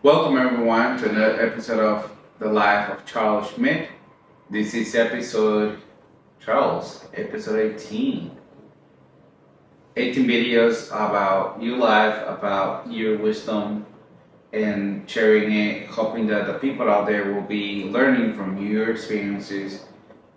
Welcome everyone to another episode of The Life of Charles Schmidt. This is episode Charles, episode 18. 18 videos about your life, about your wisdom, and sharing it, hoping that the people out there will be learning from your experiences,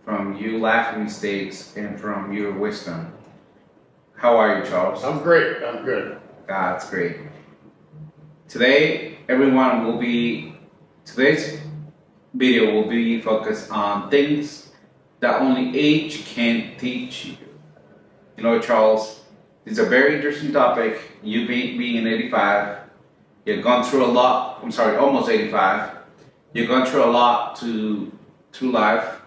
from your laughing mistakes, and from your wisdom. How are you, Charles? I'm great. I'm good. That's great. Today, today's video will be focused on things that only age can teach you. You know, Charles, it's a very interesting topic. You being 85, you've gone through a lot. I'm sorry, almost 85. You've gone through a lot to life,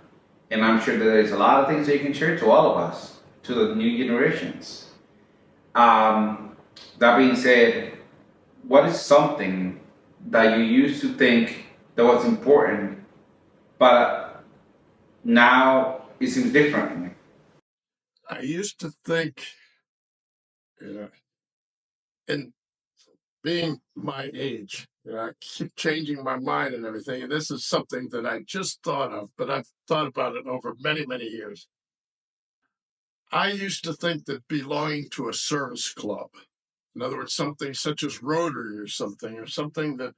and I'm sure that there's a lot of things that you can share to all of us, to the new generations. That being said, what is something that you used to think that was important, but now it seems different? I used to think, you know, in being my age, I keep changing my mind and everything. And this is something that I just thought of, but I've thought about it over many, many years. I used to think that belonging to a service club, in other words, something such as Rotary or something that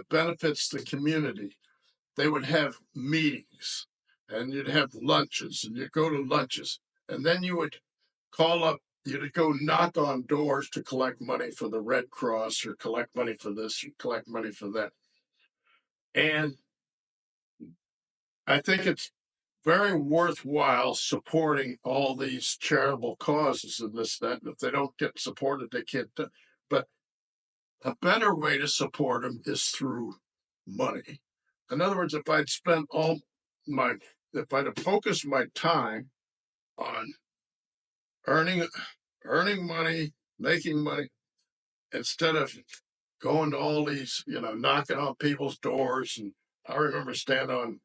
benefits the community, they would have meetings and you'd have lunches and you'd go to lunches and then you would call up, you'd go knock on doors to collect money for the Red Cross or collect money for this, or collect money for that. And I think it's very worthwhile supporting all these charitable causes and this, that. And if they don't get supported, they can't. But a better way to support them is through money. In other words, if I'd spent my, if I'd have focused my time on earning, earning money, making money, instead of going to all these, knocking on people's doors. And I remember standing on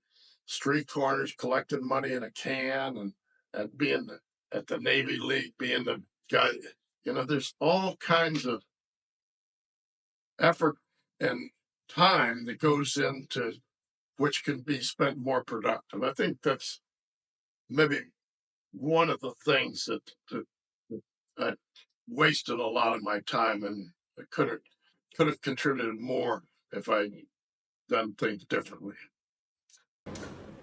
street corners collecting money in a can and being at the Navy League, being the guy. There's all kinds of effort and time that goes into which can be spent more productive. I think that's maybe one of the things that I wasted a lot of my time, and I could have contributed more if I done things differently.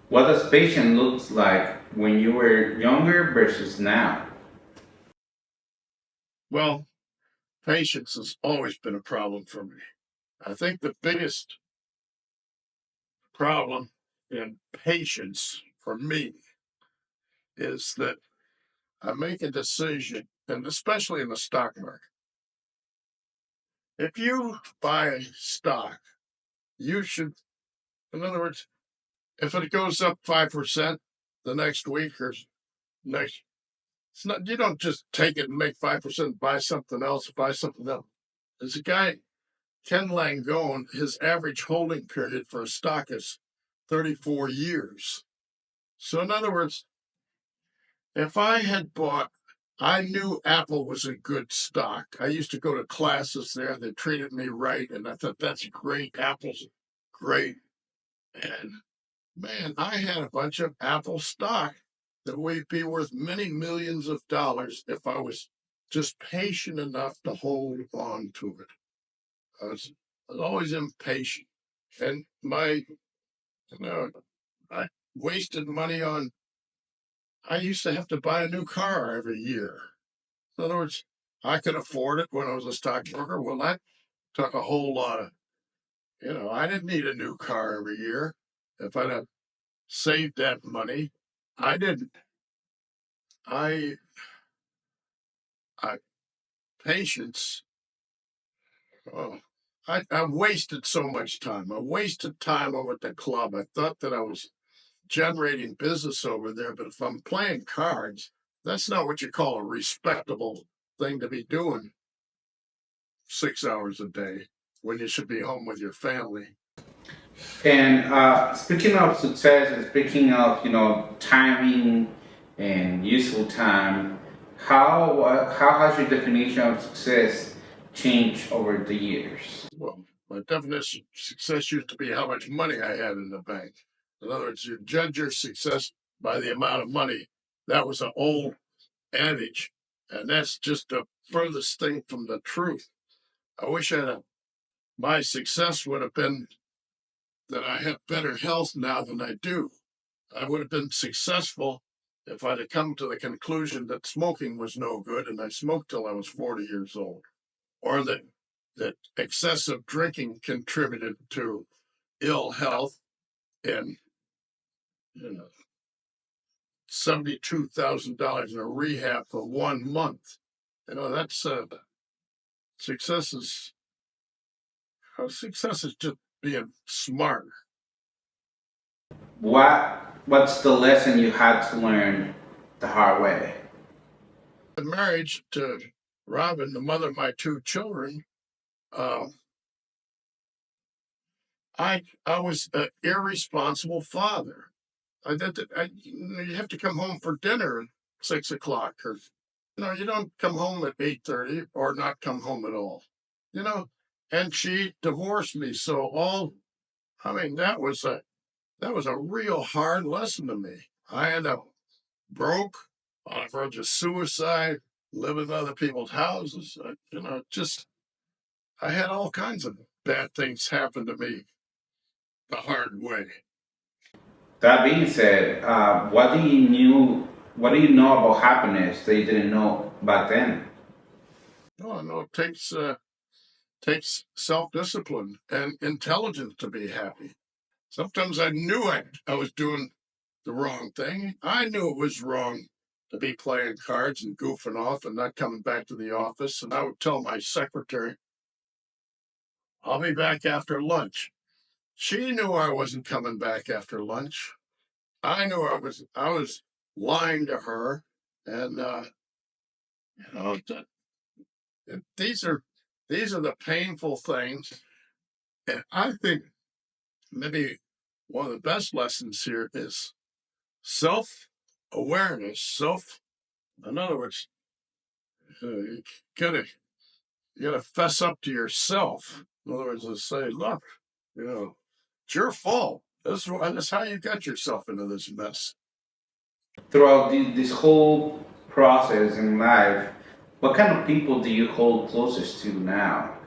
What does patience looks like when you were younger versus now? Well, patience has always been a problem for me. I think the biggest problem in patience for me is that I make a decision, and especially in the stock market. If you buy a stock, you should, in other words, if it goes up 5% the next week or next, it's not, you don't just take it and make 5%, buy something else, buy something else. There's a guy, Ken Langone, his average holding period for a stock is 34 years. So, in other words, if I had bought, I knew Apple was a good stock. I used to go to classes there. They treated me right. And I thought, that's great. Apple's great. And man, I had a bunch of Apple stock that would be worth many millions of dollars if I was just patient enough to hold on to it. I was always impatient. And I wasted money on, I used to have to buy a new car every year. In other words, I could afford it when I was a stockbroker. Well, that took a whole lot of, I didn't need a new car every year. If I'd have saved that money, I didn't. I, I patience. Oh, I wasted so much time. I wasted time over at the club. I thought that I was generating business over there, but if I'm playing cards, that's not what you call a respectable thing to be doing 6 hours a day when you should be home with your family. And speaking of success and speaking of timing and useful time, how has your definition of success changed over the years? Well, My definition of success used to be how much money I had in the bank. In other words, you judge your success by the amount of money. That was an old adage, and that's just the furthest thing from the truth. I wish my success would have been that I have better health now than I do. I would have been successful if I'd have come to the conclusion that smoking was no good and I smoked till I was 40 years old, or that excessive drinking contributed to ill health and $72,000 in a rehab for 1 month. That's success is success is just being smart. What's the lesson you had to learn the hard way? In marriage to Robin, the mother of my 2 children, uh, I was an irresponsible father. You have to come home for dinner at 6 o'clock, or you don't come home at 8:30 or not come home at all. You know, and she divorced me. So that was a real hard lesson to me. I ended up broke, on the verge of suicide, living in other people's houses. I had all kinds of bad things happen to me the hard way. That being said, what do you know about happiness that you didn't know back then? No, I know it takes self-discipline and intelligence to be happy. Sometimes I knew I was doing the wrong thing. I knew it was wrong to be playing cards and goofing off and not coming back to the office. And I would tell my secretary, I'll be back after lunch. She knew I wasn't coming back after lunch. I knew I was lying to her. And you know, th- these are the painful things. And I think maybe one of the best lessons here is self-awareness. In other words, you gotta you gotta fess up to yourself. In other words, to say, look, it's your fault. That's how you got yourself into this mess. Throughout this whole process in life, what kind of people do you hold closest to now?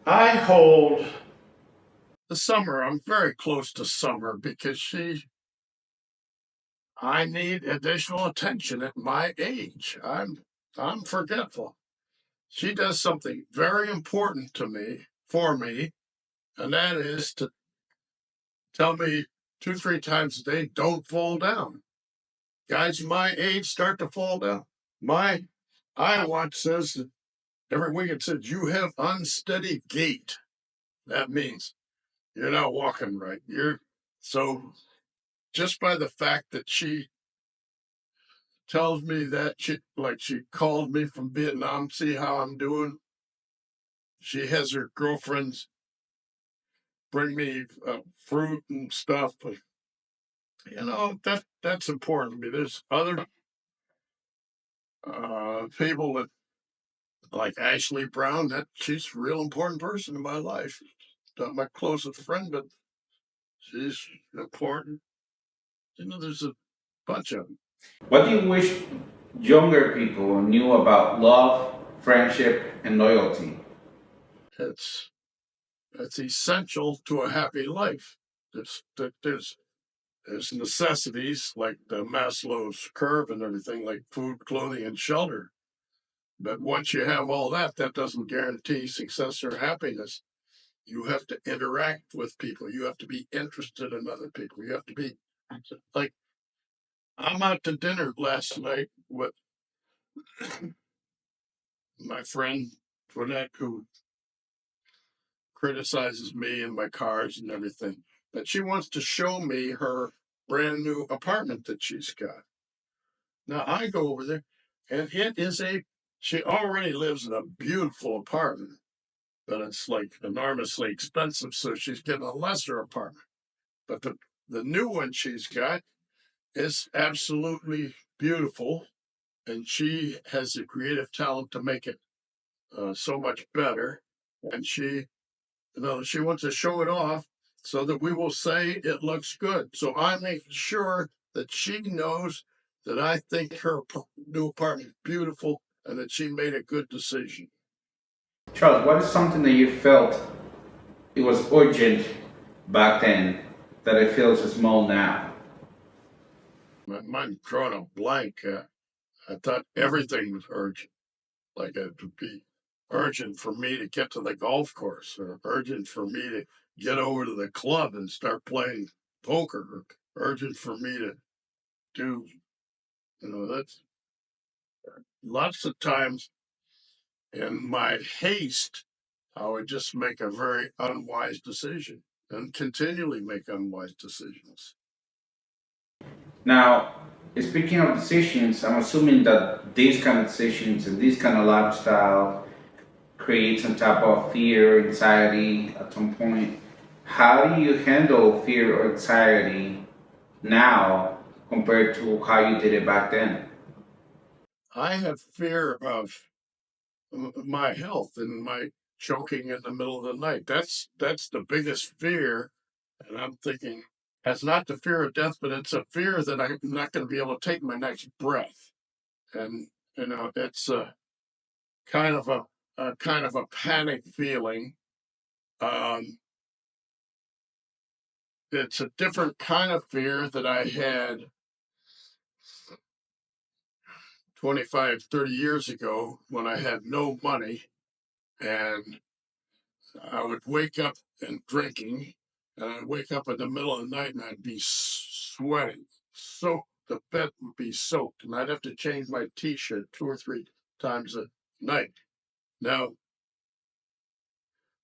I hold the Summer. I'm very close to Summer because I need additional attention at my age. I'm forgetful. She does something very important for me, and that is to tell me 2, 3 times a day, don't fall down. Guys my age start to fall down. My iWatch says that every week it says you have unsteady gait. That means you're not walking right. So just by the fact that she tells me that she called me from Vietnam, see how I'm doing. She has her girlfriends bring me fruit and stuff, but that's important to me. There's other people that like Ashley Brown. That she's a real important person in my life. Not my closest friend, but she's important. There's a bunch of them. What do you wish younger people knew about love, friendship, and loyalty? It's essential to a happy life. There's necessities like the Maslow's curve and everything, like food, clothing, and shelter. But once you have all that, that doesn't guarantee success or happiness. You have to interact with people. You have to be interested in other people. You have to be like, I'm out to dinner last night with my friend Toinette, who criticizes me and my cars and everything. But she wants to show me her brand new apartment that she's got. Now I go over there, and she already lives in a beautiful apartment, but it's like enormously expensive. So she's getting a lesser apartment. But the new one she's got is absolutely beautiful, and she has the creative talent to make it so much better, and she wants to show it off so that we will say it looks good. So I make sure that she knows that I think her new apartment is beautiful and that she made a good decision. Charles, what is something that you felt it was urgent back then that it feels small now? Mine drawing a blank. I thought everything was urgent. Like it would be urgent for me to get to the golf course, or urgent for me to get over to the club and start playing poker, or urgent for me to do, that's lots of times in my haste, I would just make a very unwise decision and continually make unwise decisions. Now, speaking of decisions, I'm assuming that these kind of decisions and this kind of lifestyle creates some type of fear, anxiety at some point. How do you handle fear or anxiety now compared to how you did it back then? I have fear of my health and my choking in the middle of the night. That's the biggest fear. And I'm thinking, that's not the fear of death, but it's a fear that I'm not going to be able to take my next breath. And it's a kind of a panic feeling. Um, it's a different kind of fear that I had 25, 30 years ago when I had no money, and I would wake up and drinking, and I'd wake up in the middle of the night and I'd be sweating. So the bed would be soaked, and I'd have to change my t-shirt 2 or 3 times a night. Now,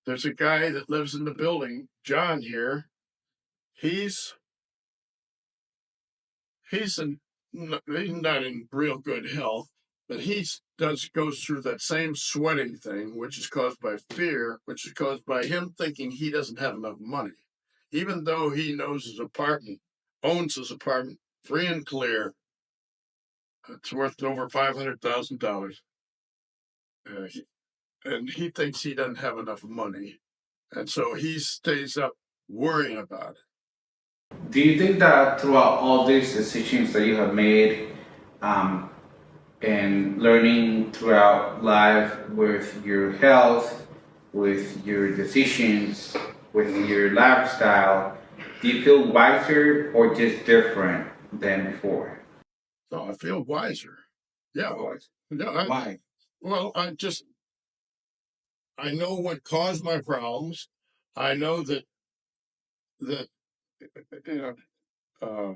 there's a guy that lives in the building, John here. He's he's in he's not in real good health, but goes through that same sweating thing, which is caused by fear, which is caused by him thinking he doesn't have enough money, even though he owns his apartment free and clear. It's worth over $500,000, uh, and he thinks he doesn't have enough money, and so he stays up worrying about it. Do you think that throughout all these decisions that you have made, um, and learning throughout life with your health, with your decisions, with your lifestyle, do you feel wiser or just different than before? So I feel wiser. Yeah. No, Why? well, I know what caused my problems. I know that you know uh,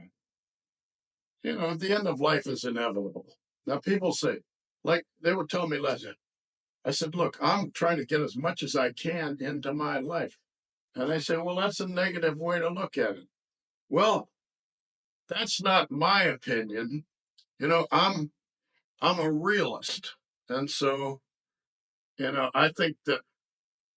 the end of life is inevitable. Now people say, like they would tell me last night. I said, look, I'm trying to get as much as I can into my life, and they say, well, that's a negative way to look at it. Well, that's not my opinion. I'm a realist, and so I think that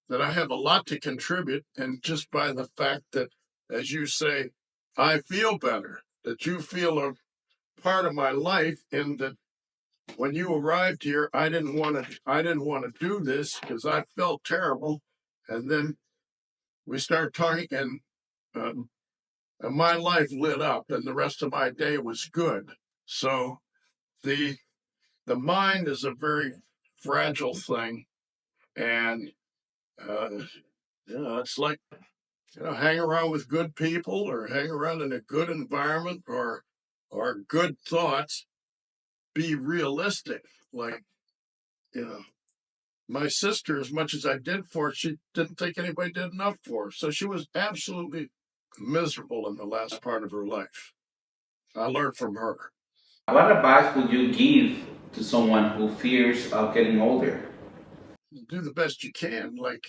I have a lot to contribute. And just by the fact that, as you say, I feel better, that you feel a part of my life, and that when you arrived here, I didn't want to do this because I felt terrible. And then we started talking, um, and my life lit up, and the rest of my day was good. So the the mind is a very fragile thing, and uh, it's like hang around with good people, or hang around in a good environment, or good thoughts. Be realistic. Like, you know, my sister, as much as I did for her, she didn't think anybody did enough for her. So she was absolutely miserable in the last part of her life. I learned from her. What advice would you give to someone who fears of getting older? Do the best you can. Like,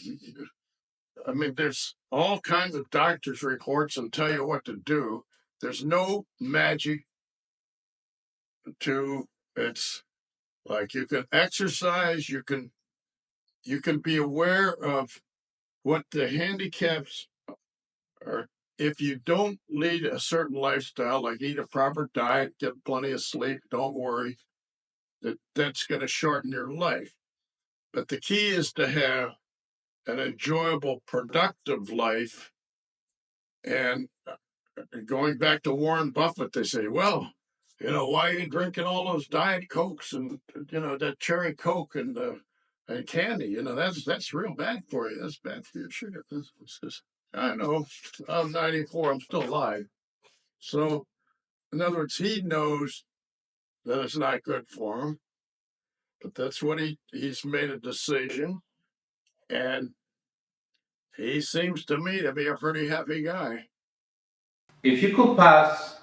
I mean, there's all kinds of doctors' reports and tell you what to do. There's no magic to it's like you can exercise, you can be aware of what the handicaps are. If you don't lead a certain lifestyle, like eat a proper diet, get plenty of sleep, don't worry, that's going to shorten your life. But the key is to have an enjoyable, productive life. And going back to Warren Buffett, they say, well, why are you drinking all those Diet Cokes and, that cherry Coke and candy? That's real bad for you. That's bad for your sugar. I know. I'm 94. I'm still alive. So, in other words, he knows that it's not good for him, but that's what he's made a decision. And he seems to me to be a pretty happy guy. If you could pass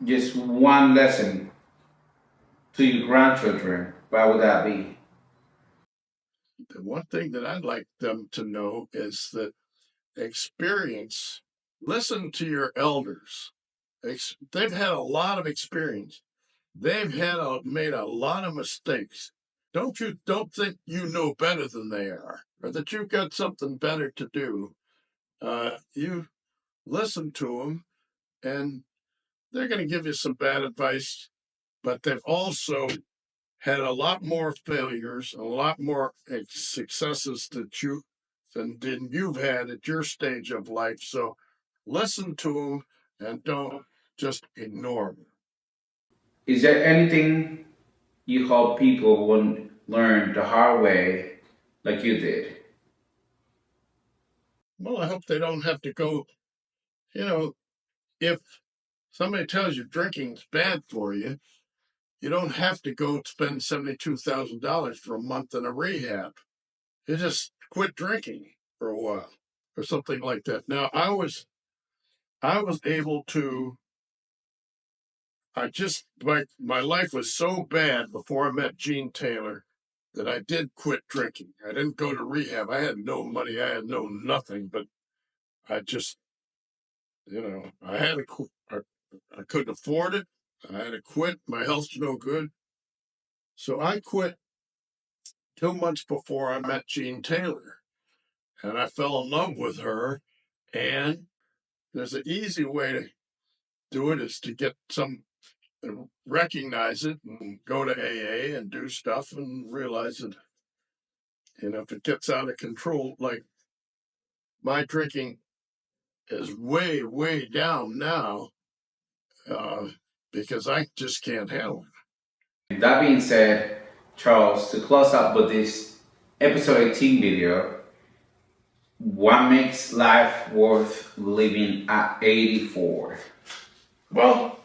just one lesson to your grandchildren, what would that be? The one thing that I'd like them to know is that listen to your elders. They've had a lot of experience. They've made a lot of mistakes. Don't think you know better than they are, or that you've got something better to do. You listen to them, and they're going to give you some bad advice, but they've also had a lot more failures, a lot more successes than you've had at your stage of life. So listen to them and don't just ignore them. Is there anything you hope people will learn the hard way like you did? Well, I hope they don't have to go, if somebody tells you drinking's bad for you, you don't have to go spend $72,000 for a month in a rehab. You just quit drinking for a while or something like that. Now, I was able to. My life was so bad before I met Gene Taylor that I did quit drinking. I didn't go to rehab. I had no money. I had no nothing, but I just, I had to quit. I couldn't afford it. I had to quit. My health's no good. So I quit 2 months before I met Gene Taylor, and I fell in love with her. And there's an easy way to do it is to recognize it and go to AA and do stuff and realize that, if it gets out of control, like my drinking is way, way down now uh, because I just can't handle That being said, Charles, to close up with this episode 18 video, what makes life worth living at 84? it. Well,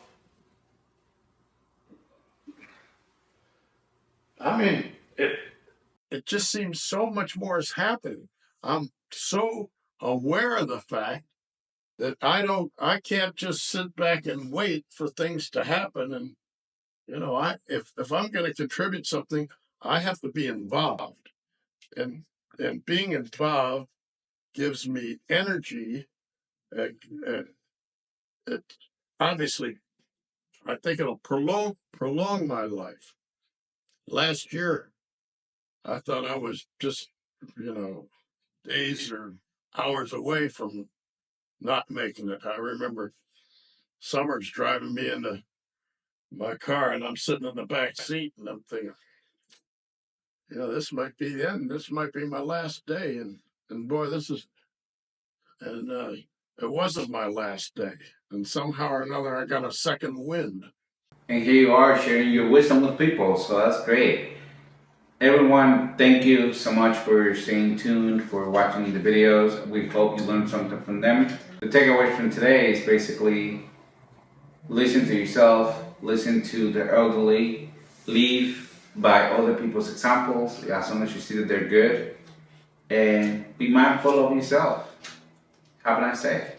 I mean, it just seems so much more is happening. I'm so aware of the fact that I can't just sit back and wait for things to happen. And, if I'm going to contribute something, I have to be involved. And, being involved gives me energy. Uh, uh, it, Obviously, I think it'll prolong my life. Last year, I thought I was just, days or hours away from not making it. I remember Summers driving me into my car, and I'm sitting in the back seat, and I'm thinking, this might be the end. This might be my last day, and boy, it wasn't my last day. And somehow or another, I got a second wind. And here you are sharing your wisdom with people, so that's great. Everyone, thank you so much for staying tuned, for watching the videos. We hope you learned something from them. The takeaway from today is basically listen to yourself, listen to the elderly, live by other people's examples as long as you see that they're good, and be mindful of yourself. Have a nice day.